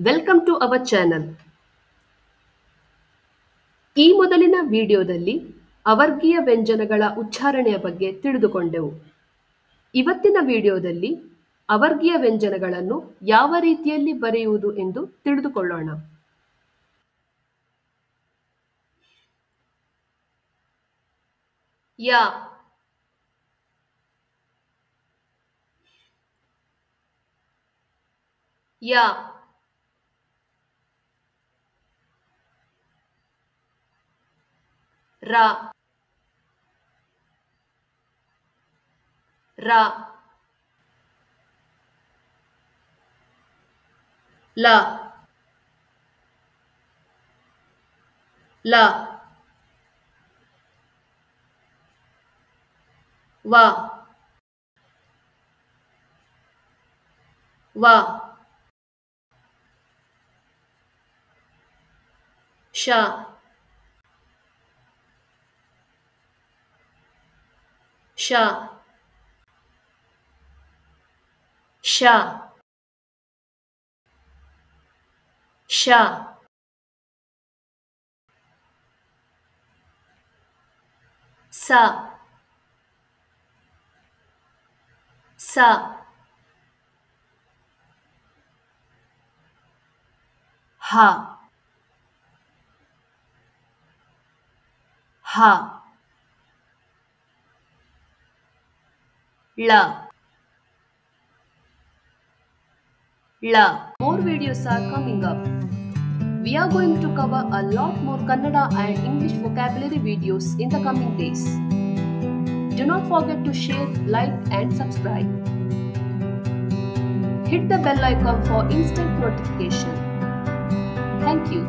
Welcome to our channel. ಈ ಮೊದಲಿನ ವಿಡಿಯೋದಲ್ಲಿ ಅವರ್ಗೀಯ ವ್ಯಂಜನಗಳ ಉಚ್ಚಾರಣೆಯ ಬಗ್ಗೆ ತಿಳಿದುಕೊಂಡೆವು. ಇವತ್ತಿನ ವಿಡಿಯೋದಲ್ಲಿ ಅವರ್ಗೀಯ ವ್ಯಂಜನಗಳನ್ನು ಯಾವ ರೀತಿಯಲ್ಲಿ ಬರೆಯುವುದು ಎಂದು ತಿಳಿದುಕೊಳ್ಳೋಣ. ಯ, ಯ, ರ, ರ, ಲ, ಲ, ವ, ವ, ಶ, ಶ, ಶ, ಶ, ಸ, ಸ, ಹ, ಹ, ಳ, ಳ. More videos are coming up. We are going to cover a lot more Kannada and English vocabulary videos in the coming days. Do not forget to share, like and subscribe. Hit the bell icon for instant notification. Thank you.